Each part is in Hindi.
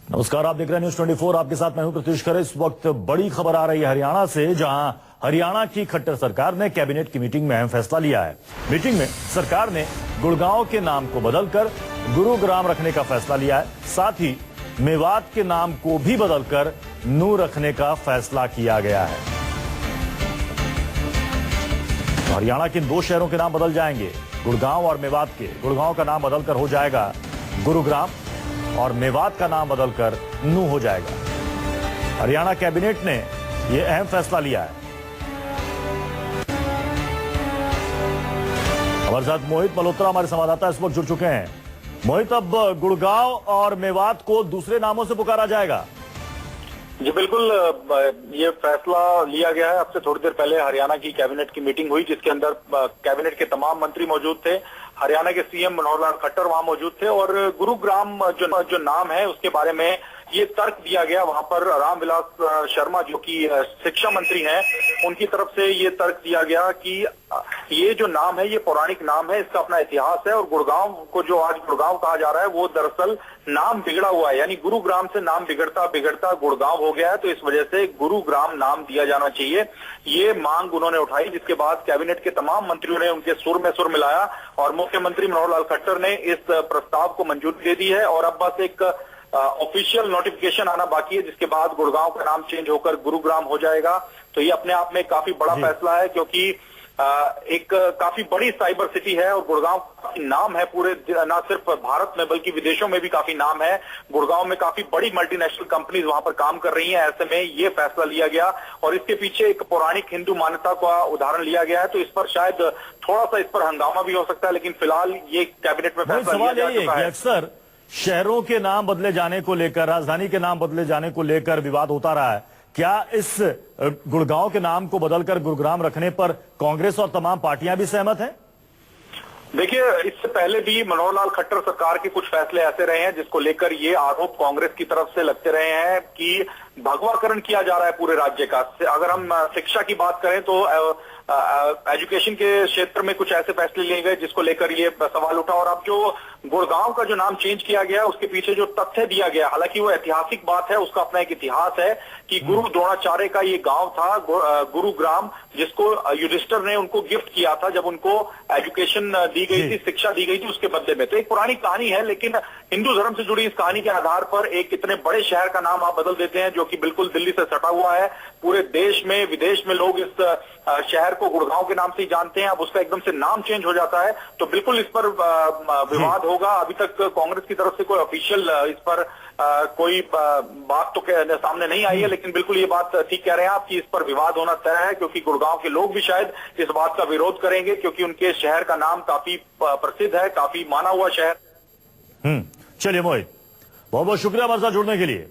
नमस्कार, आप देख रहे हैं न्यूज 24। आपके साथ मैं हूं प्रत्युष खरे। इस वक्त बड़ी खबर आ रही है हरियाणा से, जहां हरियाणा की खट्टर सरकार ने कैबिनेट की मीटिंग में अहम फैसला लिया है। मीटिंग में सरकार ने गुड़गांव के नाम को बदलकर गुरुग्राम रखने का फैसला लिया है। साथ ही मेवात के नाम को भी बदलकर नू रखने का फैसला किया गया है। हरियाणा के इन दो शहरों के नाम बदल जाएंगे, गुड़गांव और मेवात के। गुड़गांव का नाम बदलकर हो जाएगा गुरुग्राम और मेवात का नाम बदलकर नू हो जाएगा। हरियाणा कैबिनेट ने यह अहम फैसला लिया है। हमारे साथ मोहित मल्होत्रा हमारे संवाददाता इस वक्त जुड़ चुके हैं। मोहित, अब गुड़गांव और मेवात को दूसरे नामों से पुकारा जाएगा? जी बिल्कुल, ये फैसला लिया गया है। अब से थोड़ी देर पहले हरियाणा की कैबिनेट की मीटिंग हुई, जिसके अंदर कैबिनेट के तमाम मंत्री मौजूद थे। हरियाणा के सीएम मनोहर लाल खट्टर वहां मौजूद थे और गुरुग्राम जो नाम है उसके बारे में ये तर्क दिया गया। वहां पर रामविलास शर्मा जो कि शिक्षा मंत्री हैं, उनकी तरफ से ये तर्क दिया गया कि ये जो नाम है ये पौराणिक नाम है, इसका अपना इतिहास है और गुड़गांव को जो आज गुड़गांव कहा जा रहा है वो दरअसल नाम बिगड़ा हुआ है, यानी गुरुग्राम से नाम बिगड़ता बिगड़ता गुड़गांव हो गया है, तो इस वजह से गुरुग्राम नाम दिया जाना चाहिए। ये मांग उन्होंने उठाई, जिसके बाद कैबिनेट के तमाम मंत्रियों ने उनके सुर में सुर मिलाया और मुख्यमंत्री मनोहर लाल खट्टर ने इस प्रस्ताव को मंजूरी दे दी है। और अब बस एक ऑफिशियल नोटिफिकेशन आना बाकी है, जिसके बाद गुड़गांव का नाम चेंज होकर गुरुग्राम हो जाएगा। तो ये अपने आप में काफी बड़ा फैसला है, क्योंकि एक काफी बड़ी साइबर सिटी है और गुड़गांव काफी नाम है पूरे, न सिर्फ भारत में बल्कि विदेशों में भी काफी नाम है। गुड़गांव में काफी बड़ी मल्टीनेशनल कंपनीज वहां पर काम कर रही हैं। ऐसे में ये फैसला लिया गया और इसके पीछे एक पौराणिक हिंदू मान्यता का उदाहरण लिया गया है। तो इस पर शायद थोड़ा सा इस पर हंगामा भी हो सकता है, लेकिन फिलहाल ये कैबिनेट में फैसला लिया जा चुका है। अक्सर शहरों के नाम बदले जाने को लेकर, राजधानी के नाम बदले जाने को लेकर विवाद होता रहा है। क्या इस गुड़गांव के नाम को बदलकर गुरुग्राम रखने पर कांग्रेस और तमाम पार्टियां भी सहमत हैं? देखिए, इससे पहले भी मनोहर लाल खट्टर सरकार के कुछ फैसले ऐसे रहे हैं जिसको लेकर ये आरोप कांग्रेस की तरफ से लगते रहे हैं कि भगवाकरण किया जा रहा है पूरे राज्य का। अगर हम शिक्षा की बात करें तो एजुकेशन के क्षेत्र में कुछ ऐसे फैसले लिए गए जिसको लेकर ये सवाल उठा। और अब जो गुड़गांव का जो नाम चेंज किया गया उसके पीछे जो तथ्य दिया गया, हालांकि वो ऐतिहासिक बात है, उसका अपना एक इतिहास है कि गुरु द्रोणाचार्य का ये गांव था गुरुग्राम, जिसको युधिष्ठिर ने उनको गिफ्ट किया था जब उनको एजुकेशन दी गई थी, शिक्षा दी गई थी उसके बदले में। तो एक पुरानी कहानी है, लेकिन हिंदू धर्म से जुड़ी इस कहानी के आधार पर एक इतने बड़े शहर का नाम आप बदल देते हैं जो कि बिल्कुल दिल्ली से सटा हुआ है। पूरे देश में विदेश में लोग इस शहर को गुड़गांव के नाम से ही जानते हैं, अब उसका एकदम से नाम चेंज हो जाता है तो बिल्कुल इस पर विवाद होगा। अभी तक कांग्रेस की तरफ से कोई ऑफिशियल इस पर कोई बात तो सामने नहीं आई है, लेकिन बिल्कुल ये बात ठीक कह रहे हैं आप कि इस पर विवाद होना तय है, क्योंकि गुड़गांव के लोग भी शायद इस बात का विरोध करेंगे, क्योंकि उनके शहर का नाम काफी प्रसिद्ध है, काफी माना हुआ शहर। चलिए मोहित, बहुत बहुत शुक्रिया हमारे साथ जुड़ने के लिए।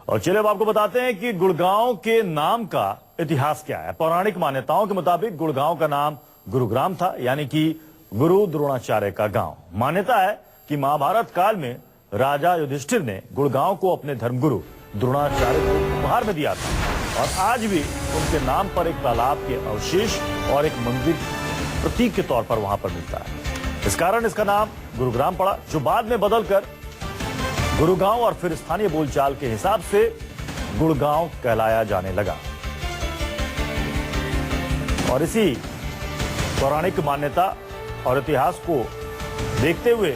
और चलिए अब आपको बताते हैं कि गुड़गांव के नाम का इतिहास क्या है। पौराणिक मान्यताओं के मुताबिक गुड़गांव का नाम गुरुग्राम था, यानी कि गुरु द्रोणाचार्य का गांव। मान्यता है कि महाभारत काल में राजा युधिष्ठिर ने गुड़गांव को अपने धर्मगुरु द्रोणाचार्य को उपहार में दिया था और आज भी उनके नाम पर एक तालाब के अवशेष और एक मंदिर प्रतीक के तौर पर वहां पर मिलता है। इस कारण इसका नाम गुरुग्राम पड़ा, जो बाद में बदलकर गुरुगांव और फिर स्थानीय बोलचाल के हिसाब से गुड़गांव कहलाया जाने लगा। और इसी पौराणिक मान्यता और इतिहास को देखते हुए